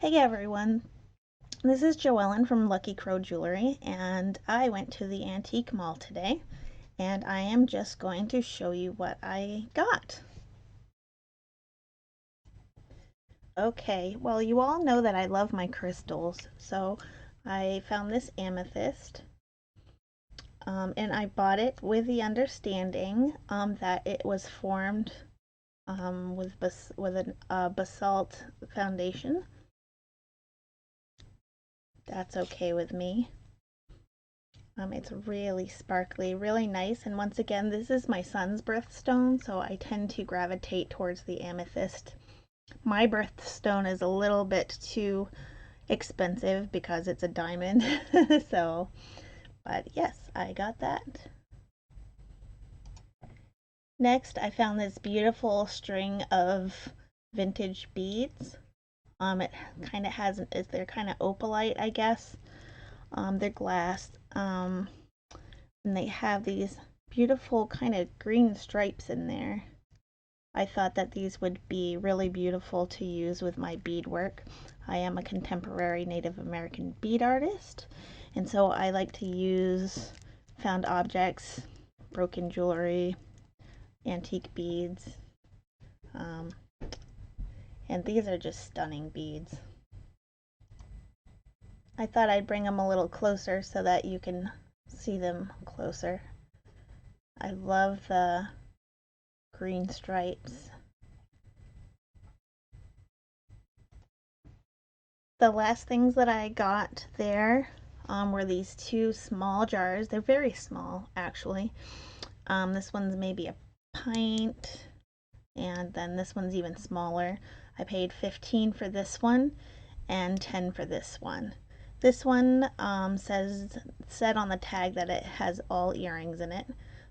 Hey everyone, this is Joellen from Lucky Crow Jewelry, and I went to the antique mall today, and I am just going to show you what I got. Okay, well, you all know that I love my crystals, so I found this amethyst, and I bought it with the understanding that it was formed with a basalt foundation. That's okay with me. It's really sparkly, really nice. And once again, this is my son's birthstone, so I tend to gravitate towards the amethyst. My birthstone is a little bit too expensive because it's a diamond. So, but yes, I got that. Next, I found this beautiful string of vintage beads. It kind of has, they're kind of opalite, I guess. They're glass. And they have these beautiful kind of green stripes in there. I thought that these would be really beautiful to use with my beadwork. I am a contemporary Native American bead artist, and so I like to use found objects, broken jewelry, antique beads, um, and these are just stunning beads. I thought I'd bring them a little closer so that you can see them closer. I love the green stripes. The last things that I got there were these two small jars. They're very small, actually. This one's maybe a pint, and then this one's even smaller. I paid 15 for this one and 10 for this one. This one said on the tag that it has all earrings in it.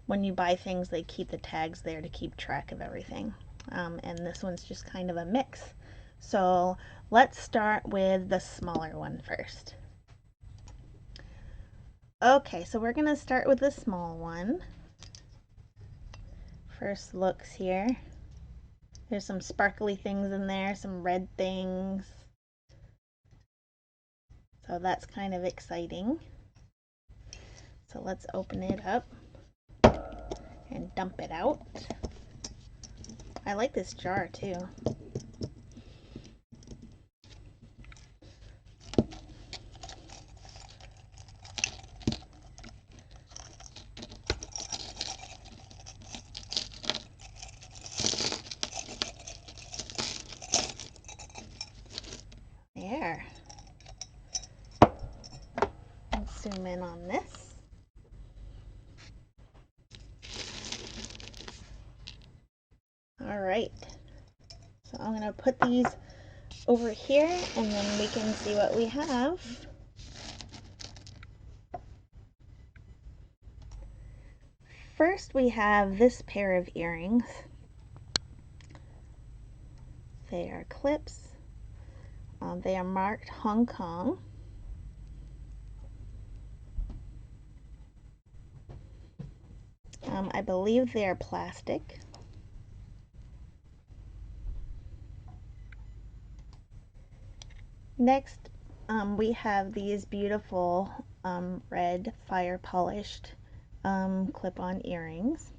When you buy things, they keep the tags there to keep track of everything. And this one's just kind of a mix. So let's start with the smaller one first. Okay, so we're going to start with the small one. First looks here. There's some sparkly things in there, some red things. So that's kind of exciting. So let's open it up and dump it out. I like this jar too. There. Let's zoom in on this. All right. So I'm going to put these over here and then we can see what we have. First, we have this pair of earrings. They are clips. They are marked Hong Kong. I believe they are plastic. Next, we have these beautiful red fire polished clip-on earrings.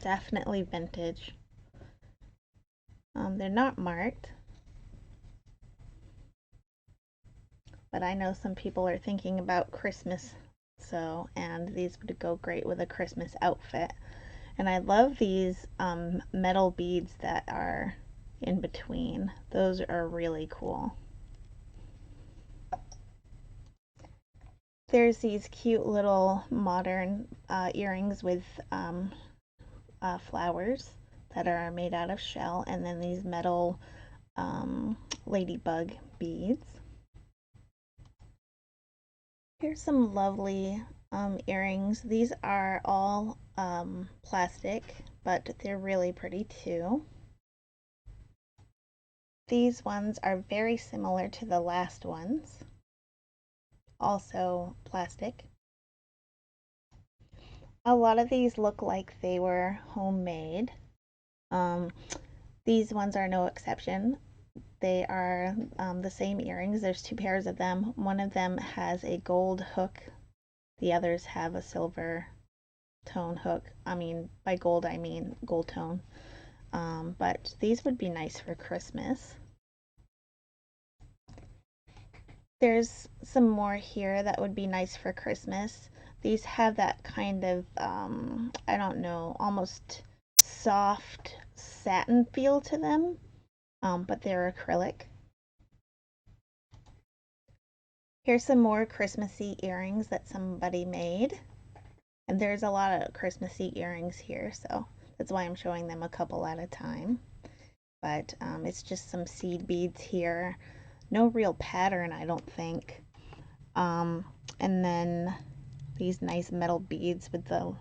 Definitely vintage. They're not marked, but I know some people are thinking about Christmas, and these would go great with a Christmas outfit. And I love these metal beads that are in between. Those are really cool. There's these cute little modern earrings with flowers that are made out of shell, and then these metal ladybug beads. Here's some lovely earrings. These are all plastic, but they're really pretty too. These ones are very similar to the last ones, also plastic. A lot of these look like they were homemade. Um, these ones are no exception. they are the same earrings. There's two pairs of them. One of them has a gold hook. The others have a silver tone hook. I mean, by gold, I mean gold tone. But these would be nice for Christmas. There's some more here that would be nice for Christmas. These have that kind of, I don't know, almost soft satin feel to them, but they're acrylic. Here's some more Christmassy earrings that somebody made. And there's a lot of Christmassy earrings here, so that's why I'm showing them a couple at a time. But it's just some seed beads here. No real pattern, I don't think. And then these nice metal beads with the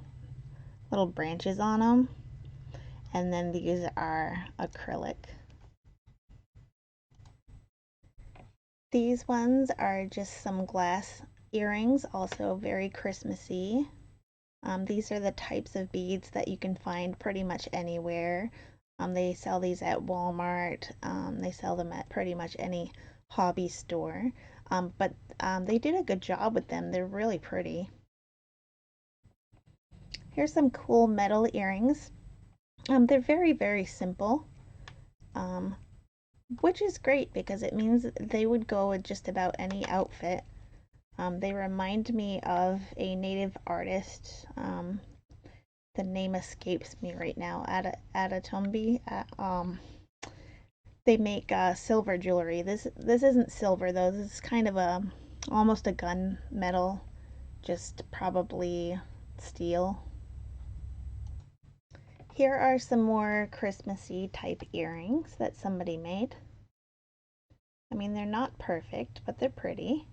little branches on them. And then these are acrylic. These ones are just some glass earrings, also very Christmassy. These are the types of beads that you can find pretty much anywhere. They sell these at Walmart. They sell them at pretty much any hobby store. But they did a good job with them. They're really pretty. Here's some cool metal earrings. They're very, very simple, um, which is great because it means they would go with just about any outfit. They remind me of a native artist. The name escapes me right now. Adatombi. They make silver jewelry. This isn't silver though. This is kind of a almost a gun metal, just probably steel. Here are some more Christmassy type earrings that somebody made. I mean, they're not perfect, but they're pretty.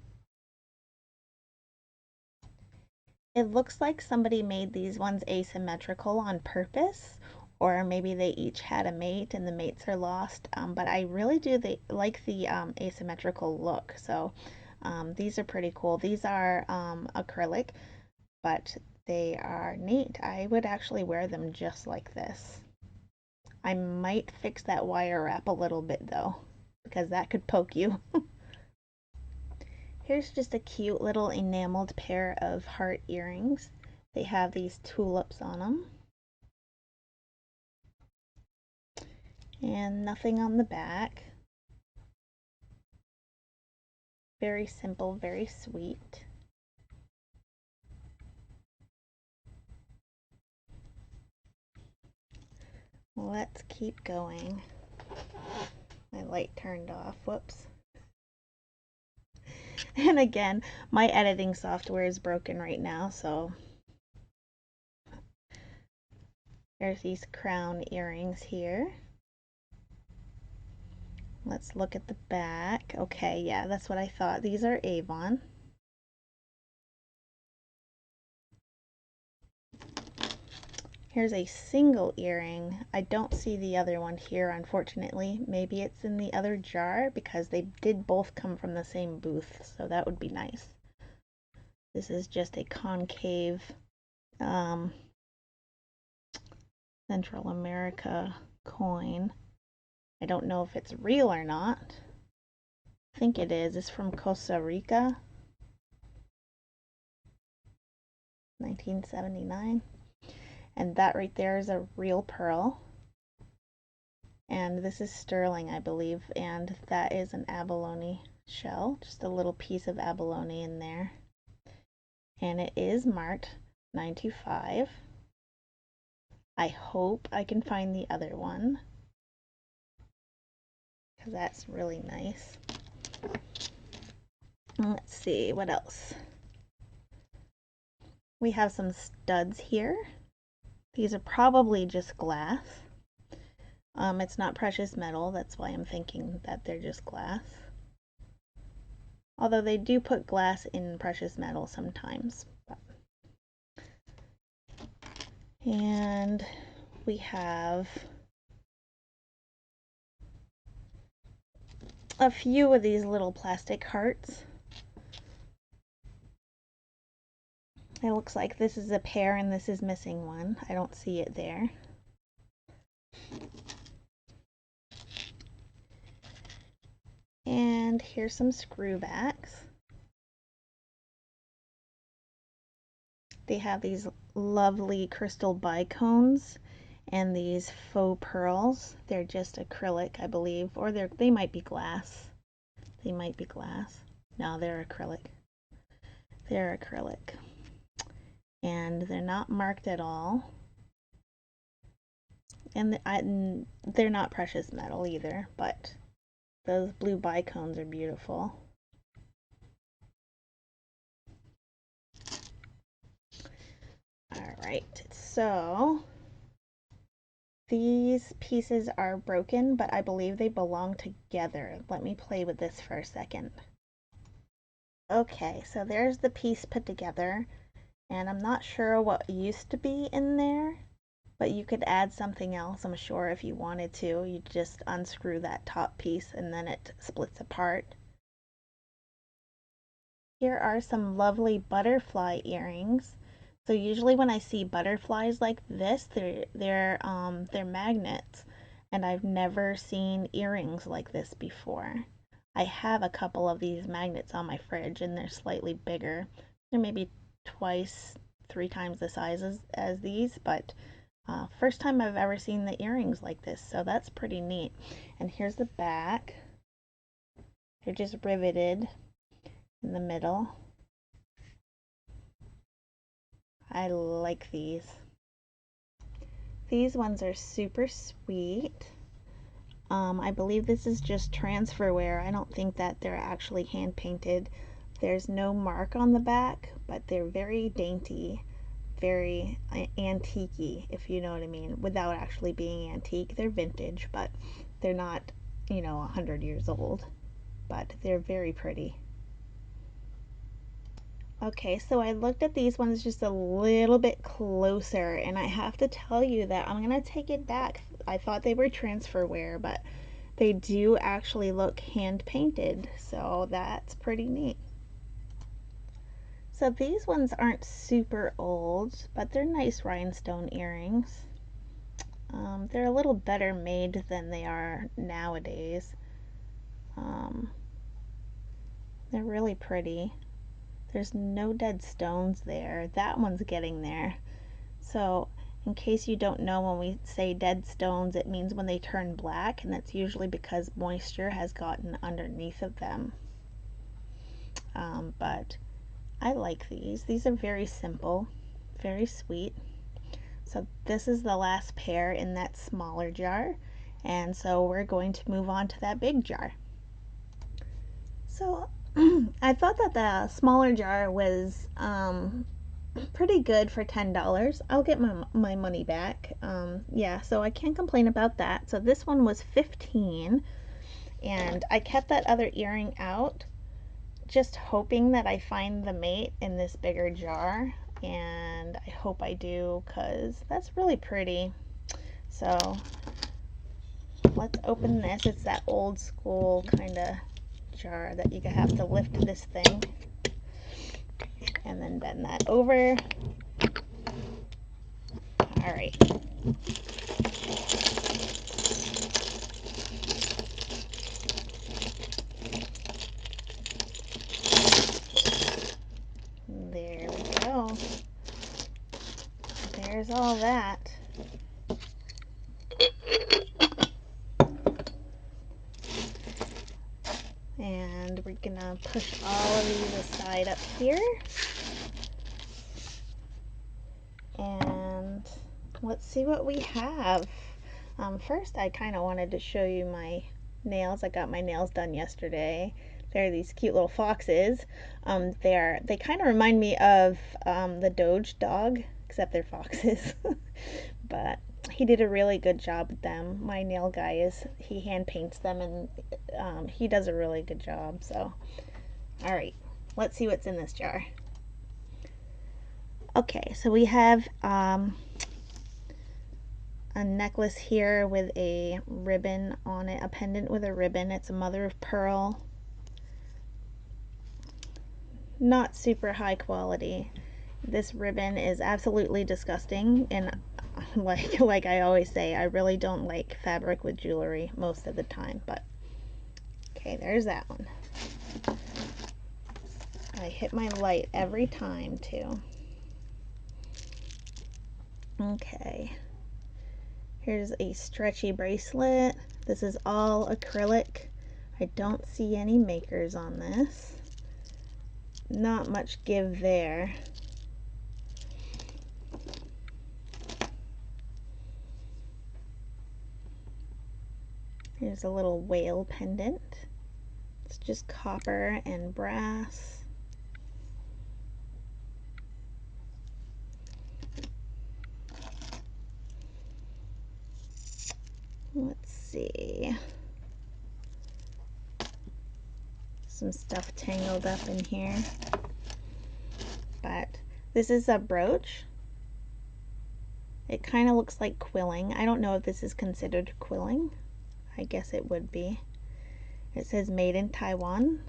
It looks like somebody made these ones asymmetrical on purpose, or maybe they each had a mate and the mates are lost. But I really do like the asymmetrical look. So these are pretty cool. These are acrylic, but they are neat. I would actually wear them just like this. I might fix that wire wrap a little bit though, because that could poke you. Here's just a cute little enameled pair of heart earrings. They have these tulips on them. And nothing on the back. Very simple, very sweet. Let's keep going. My light turned off. Whoops. And again, my editing software is broken right now, so there's these crown earrings here. Let's look at the back. Okay, yeah, that's what I thought. These are Avon. Here's a single earring. I don't see the other one here, unfortunately. Maybe it's in the other jar because they did both come from the same booth, so that would be nice. This is just a concave Central America coin. I don't know if it's real or not. I think it is. It's from Costa Rica, 1979. And that right there is a real pearl. And this is sterling, I believe. And that is an abalone shell, just a little piece of abalone in there. And it is marked 925. I hope I can find the other one, because that's really nice. Let's see, what else? We have some studs here. These are probably just glass. It's not precious metal, that's why I'm thinking that they're just glass. Although they do put glass in precious metal sometimes. And we have a few of these little plastic hearts. It looks like this is a pair and this is missing one. I don't see it there. And here's some screwbacks. They have these lovely crystal bicones and these faux pearls. They're just acrylic, I believe, or they might be glass. They might be glass. No, they're acrylic. They're acrylic. And they're not marked at all. And they're not precious metal either, but those blue bicones are beautiful. All right, so these pieces are broken, but I believe they belong together. Let me play with this for a second. Okay, so there's the piece put together, and I'm not sure what used to be in there, but you could add something else, I'm sure, if you wanted to. You just unscrew that top piece and then it splits apart. Here are some lovely butterfly earrings. So usually when I see butterflies like this, they're magnets, and I've never seen earrings like this before. I have a couple of these magnets on my fridge, and they're slightly bigger. They're maybe twice, 3 times the size as these, but first time I've ever seen the earrings like this, so that's pretty neat. And here's the back. They're just riveted in the middle. I like these. These ones are super sweet. I believe this is just transfer wear. I don't think that they're actually hand painted. There's no mark on the back, but they're very dainty, very antique-y, if you know what I mean, without actually being antique. They're vintage, but they're not, 100 years old, but they're very pretty. Okay, so I looked at these ones just a little bit closer, and I have to tell you that I'm going to take it back. I thought they were transfer wear, but they do actually look hand painted, so that's pretty neat. So these ones aren't super old, but they're nice rhinestone earrings. They're a little better made than they are nowadays. Um, they're really pretty. There's no dead stones there. That one's getting there. So in case you don't know, when we say dead stones, it means when they turn black, and that's usually because moisture has gotten underneath of them. But I like these. These are very simple, very sweet. So this is the last pair in that smaller jar, and so we're going to move on to that big jar. So I thought that the smaller jar was pretty good for $10. I'll get my money back. Yeah, so I can't complain about that. So this one was 15, and I kept that other earring out, just hoping that I find the mate in this bigger jar, and I hope I do, because that's really pretty. So let's open this. It's that old school kind of jar that you have to lift this thing and then bend that over. All right. There we go. There's all that. And we're gonna push all of these aside up here. And let's see what we have. First, I kind of wanted to show you my nails. I got my nails done yesterday. They're these cute little foxes. They kind of remind me of the Doge dog, except they're foxes. But he did a really good job with them. My nail guy he hand paints them, and he does a really good job. So, all right, let's see what's in this jar. Okay, so we have a necklace here with a ribbon on it, a pendant with a ribbon. It's a mother of pearl. Not super high quality. This ribbon is absolutely disgusting, and like I always say, I really don't like fabric with jewelry most of the time, but okay, there's that one. I hit my light every time too. Okay. Here's a stretchy bracelet. This is all acrylic. I don't see any makers on this. Not much give there. Here's a little whale pendant. It's just copper and brass. Let's see. Some stuff tangled up in here. But this is a brooch. It kind of looks like quilling. I don't know if this is considered quilling. I guess it would be. It says made in Taiwan.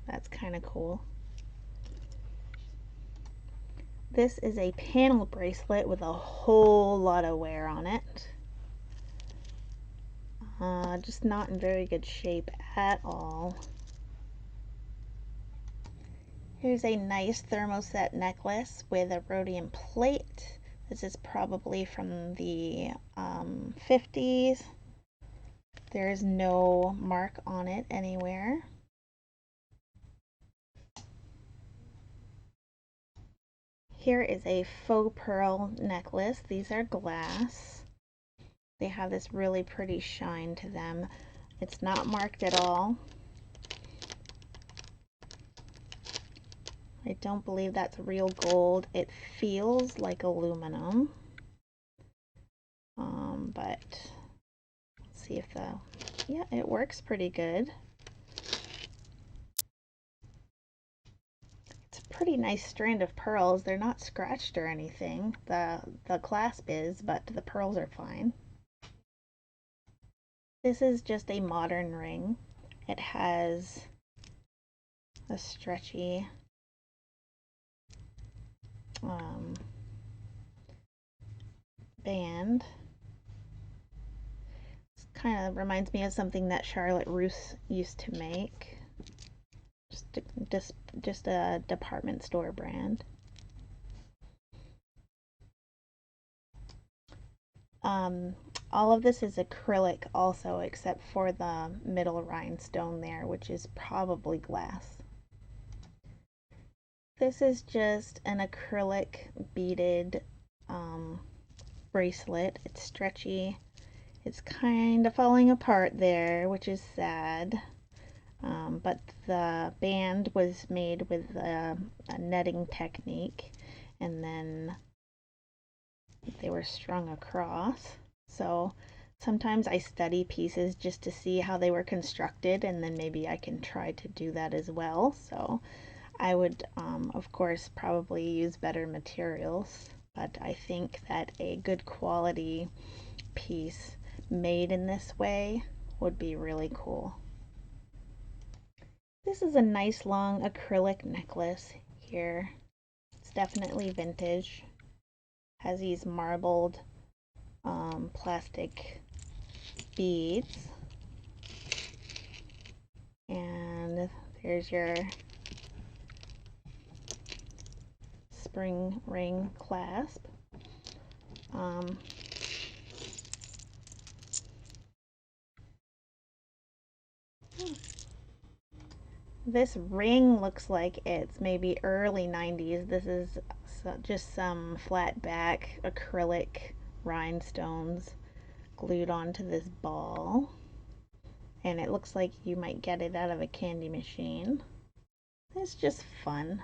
That's kind of cool. This is a panel bracelet with a whole lot of wear on it. Just not in very good shape at all. Here's a nice thermoset necklace with a rhodium plate. This is probably from the 50s. There is no mark on it anywhere. Here is a faux pearl necklace. These are glass. They have this really pretty shine to them. It's not marked at all. I don't believe that's real gold. It feels like aluminum. But let's see if yeah, it works pretty good. It's a pretty nice strand of pearls. They're not scratched or anything. The clasp is, but the pearls are fine. This is just a modern ring. It has a stretchy band. It kind of reminds me of something that Charlotte Russe used to make. Just a department store brand. All of this is acrylic also, except for the middle rhinestone there, which is probably glass. This is just an acrylic beaded bracelet. It's stretchy. It's kind of falling apart there, which is sad. But the band was made with a netting technique, and then they were strung across. So sometimes I study pieces just to see how they were constructed, and then maybe I can try to do that as well. So I would, of course, probably use better materials, but I think that a good quality piece made in this way would be really cool. This is a nice long acrylic necklace here. It's definitely vintage. Has these marbled plastic beads. And there's your spring ring clasp. This ring looks like it's maybe early 90s. This is just some flat back acrylic rhinestones glued onto this ball. And it looks like you might get it out of a candy machine. It's just fun.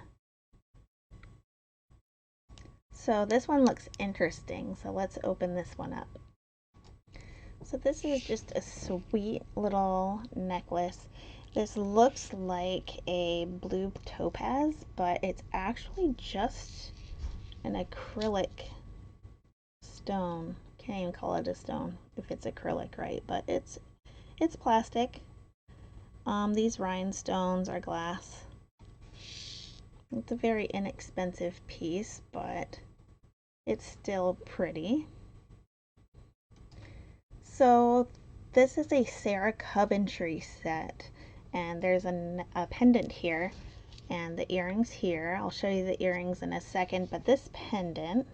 So this one looks interesting. So let's open this one up. So this is just a sweet little necklace. This looks like a blue topaz, but it's actually just an acrylic stone. Can't even call it a stone if it's acrylic, right? But it's plastic. These rhinestones are glass. It's a very inexpensive piece, but it's still pretty. So This is a Sarah Coventry set, and there's a pendant here and the earrings here. I'll show you the earrings in a second, but this pendant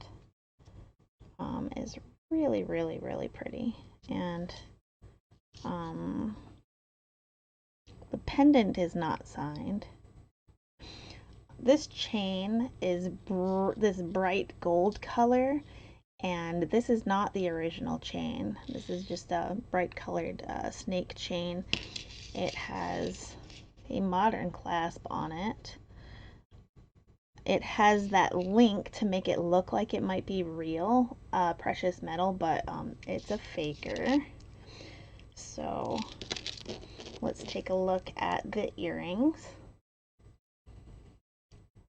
is really, really, really pretty. And the pendant is not signed. This chain is this bright gold color, and this is not the original chain. This is just a bright colored snake chain. It has a modern clasp on it. It has that link to make it look like it might be real precious metal, but it's a faker. So let's take a look at the earrings.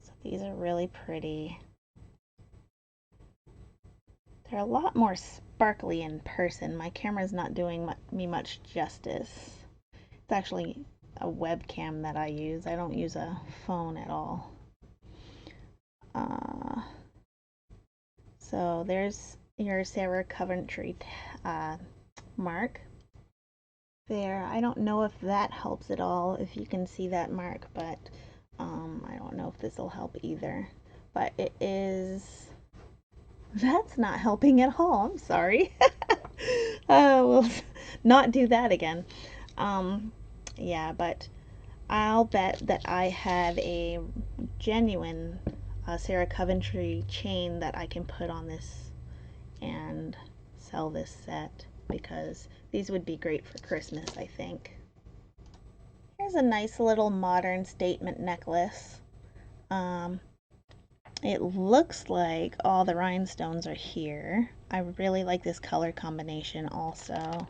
So these are really pretty. They're a lot more sparkly in person. My camera's not doing me much justice. It's actually a webcam that I use. I don't use a phone at all. So there's your Sarah Coventry mark there. I don't know if that helps at all, if you can see that mark, but I don't know if this will help either. But it is... That's not helping at all. I'm sorry. We'll not do that again. Yeah, but I'll bet that I have a genuine Sarah Coventry chain that I can put on this and sell this set, because these would be great for Christmas, I think. Here's a nice little modern statement necklace. It looks like all the rhinestones are here. I really like this color combination also.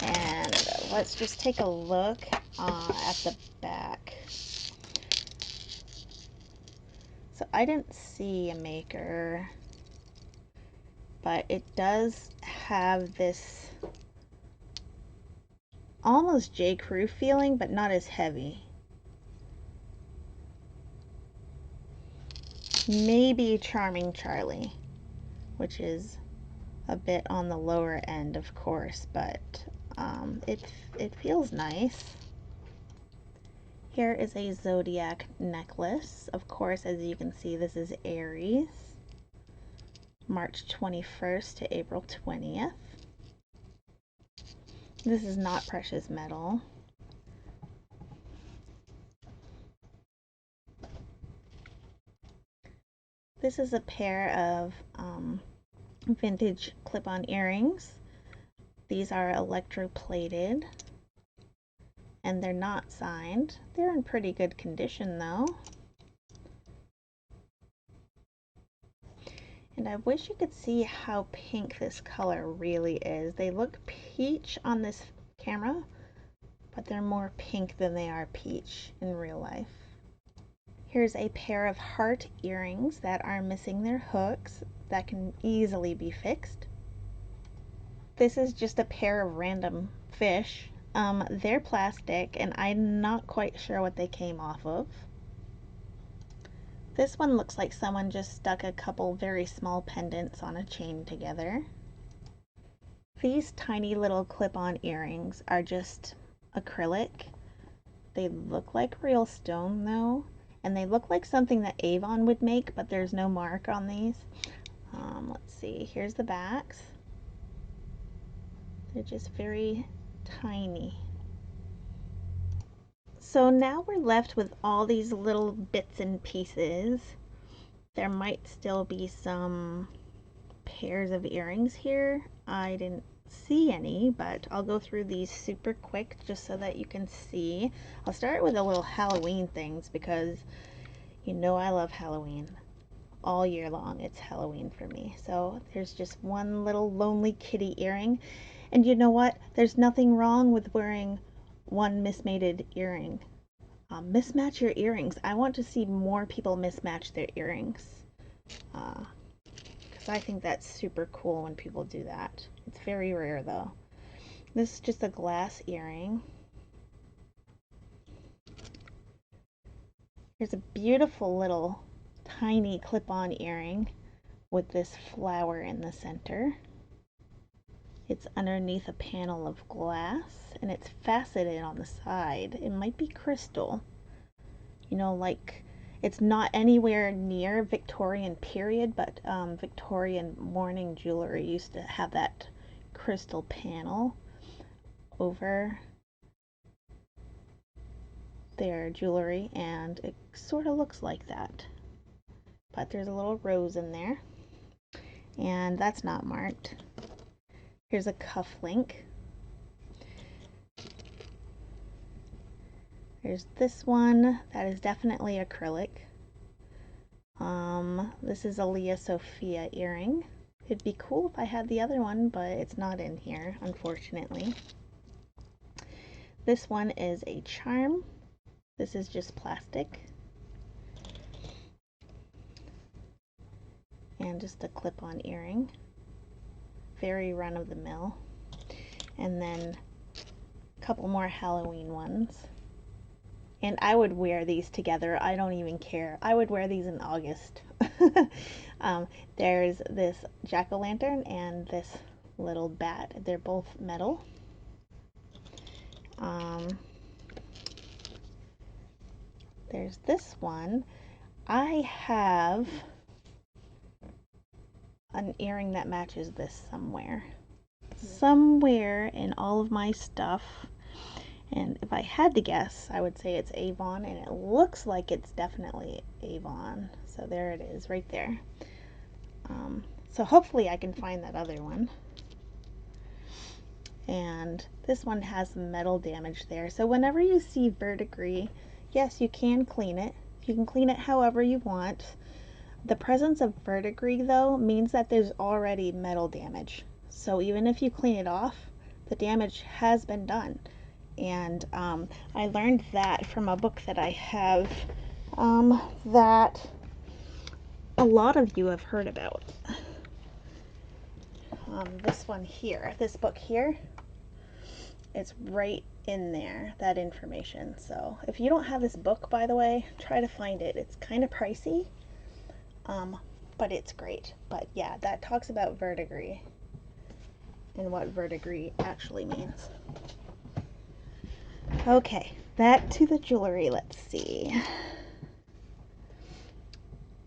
And let's just take a look at the back. So I didn't see a maker, but it does have this almost J. Crew feeling, but not as heavy. Maybe Charming Charlie, which is a bit on the lower end, of course, but it feels nice. Here is a zodiac necklace. Of course, as you can see, this is Aries, March 21st to April 20th. This is not precious metal. This is a pair of vintage clip-on earrings. These are electroplated, and they're not signed. They're in pretty good condition though. And I wish you could see how pink this color really is. They look peach on this camera, but they're more pink than they are peach in real life. Here's a pair of heart earrings that are missing their hooks that can easily be fixed. This is just a pair of random fish. They're plastic, and I'm not quite sure what they came off of. This one looks like someone just stuck a couple very small pendants on a chain together. These tiny little clip-on earrings are just acrylic. They look like real stone though, and they look like something that Avon would make, but there's no mark on these. Let's see, here's the backs. They're just very tiny. So now we're left with all these little bits and pieces. There might still be some pairs of earrings here. I didn't see any, but I'll go through these super quick just so that you can see. I'll start with the little Halloween things because you know I love Halloween. All year long it's Halloween for me. So there's just one little lonely kitty earring, and you know what? There's nothing wrong with wearing one mismated earring. Mismatch your earrings. I want to see more people mismatch their earrings, because I think that's super cool when people do that. It's very rare though. This is just a glass earring. Here's a beautiful little tiny clip-on earring with this flower in the center. It's underneath a panel of glass and it's faceted on the side. It might be crystal. You know, like it's not anywhere near Victorian period, but Victorian morning jewelry used to have that crystal panel over their jewelry, and it sort of looks like that. But there's a little rose in there, and that's not marked. Here's a cuff link. There's this one that is definitely acrylic. This is a Leah Sophia earring. It'd be cool if I had the other one, but it's not in here, unfortunately. This one is a charm. This is just plastic. And just a clip-on earring. Very run-of-the-mill. And then a couple more Halloween ones. And I would wear these together. I don't even care. I would wear these in August. There's this jack-o'-lantern and this little bat. They're both metal. There's this one. I have an earring that matches this somewhere. Somewhere in all of my stuff. And if I had to guess, I would say it's Avon, and it looks like it's definitely Avon. So there it is, right there. So hopefully I can find that other one. And this one has some metal damage there. So whenever you see verdigris, yes, you can clean it. You can clean it however you want. The presence of verdigris, though, means that there's already metal damage. So even if you clean it off, the damage has been done. And I learned that from a book that I have that a lot of you have heard about. This one here, this book here, it's right in there, that information. So if you don't have this book, by the way, try to find it. It's kind of pricey, but it's great. But yeah, that talks about verdigris and what verdigris actually means. Okay, back to the jewelry. Let's see.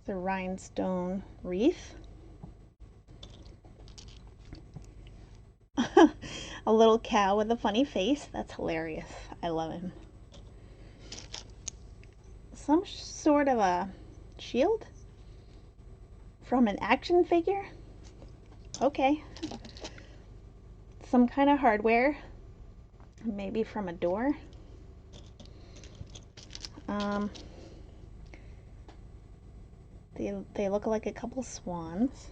The rhinestone wreath. A little cow with a funny face. That's hilarious. I love him. Some sort of a shield from an action figure. Okay. Some kind of hardware. Maybe from a door. They look like a couple swans.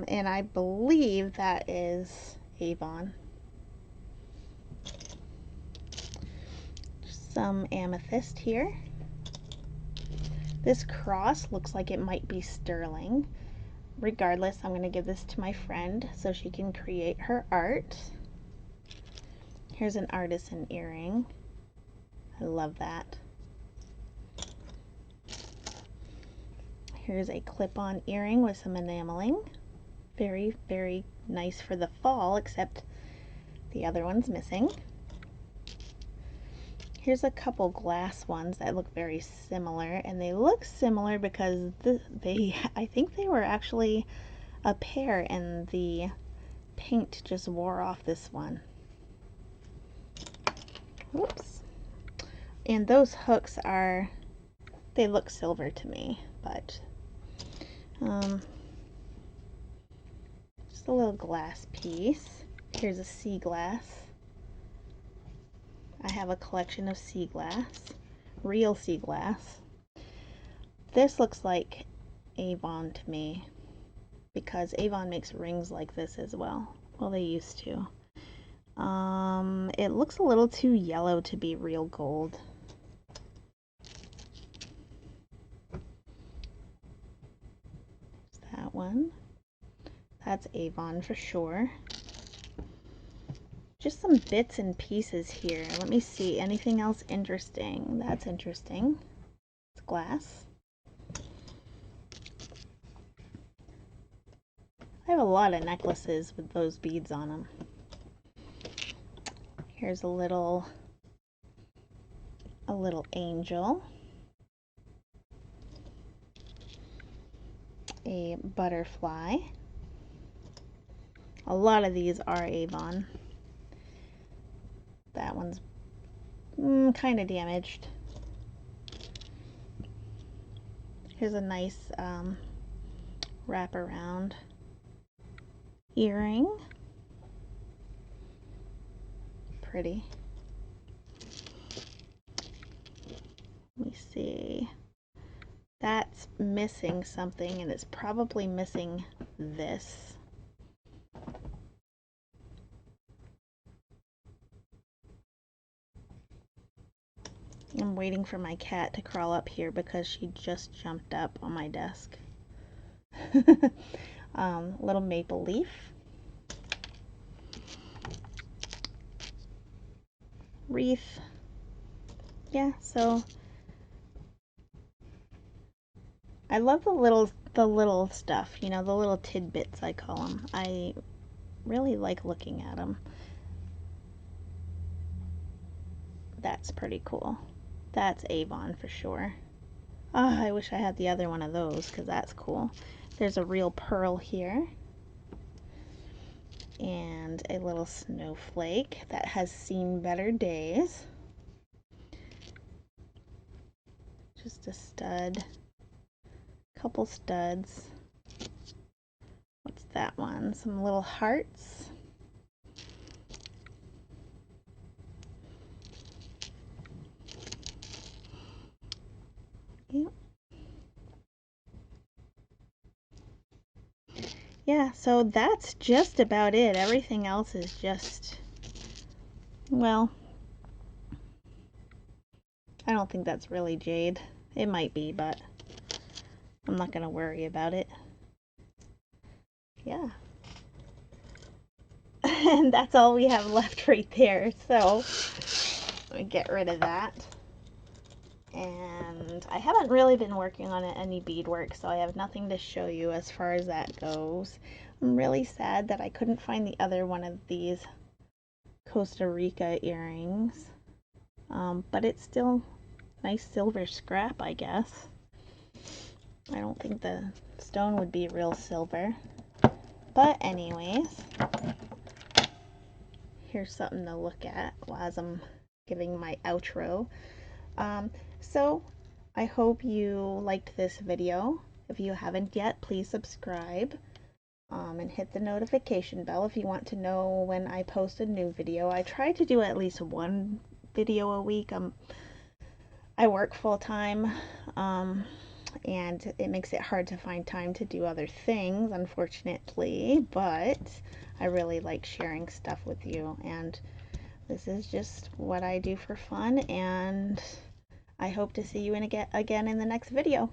And I believe that is Avon. Some amethyst here. This cross looks like it might be sterling. Regardless, I'm going to give this to my friend so she can create her art. Here's an artisan earring. I love that. Here's a clip-on earring with some enameling. Very, very nice for the fall, except the other one's missing. Here's a couple glass ones that look very similar, and they look similar because I think they were actually a pair and the paint just wore off this one. Whoops. And those hooks they look silver to me, but just a little glass piece. Here's a sea glass. I have a collection of sea glass, real sea glass. This looks like Avon to me because Avon makes rings like this as well. Well, they used to. It looks a little too yellow to be real gold. There's that one. That's Avon for sure. Just some bits and pieces here. Let me see. Anything else interesting? That's interesting. It's glass. have a lot of necklaces with those beads on them. Here's a little angel, a butterfly. A lot of these are Avon. That one's kind of damaged. Here's a nice wraparound earring. Pretty. Let me see. That's missing something, and it's probably missing this. I'm waiting for my cat to crawl up here because she just jumped up on my desk. Little maple leaf. Wreath. Yeah, so I love the little stuff, you know, the little tidbits I call them. I really like looking at them. That's pretty cool. That's Avon for sure. Oh, I wish I had the other one of those because that's cool. There's a real pearl here. And a little snowflake that has seen better days. Just a stud. Couple studs. What's that one? Some little hearts. Yep. Yeah, so that's just about it. Everything else is just, well, I don't think that's really jade. It might be, but I'm not going to worry about it. Yeah. And that's all we have left right there. So let me get rid of that. And I haven't really been working on any beadwork, so I have nothing to show you as far as that goes. I'm really sad that I couldn't find the other one of these Costa Rica earrings, but it's still nice silver scrap, I guess. I don't think the stone would be real silver, but anyways, here's something to look at as I'm giving my outro. So I hope you liked this video. If you haven't yet, please subscribe and hit the notification bell if you want to know when I post a new video. I try to do at least one video a week. I work full-time and it makes it hard to find time to do other things, unfortunately, but I really like sharing stuff with you, and this is just what I do for fun, and I hope to see you again in the next video.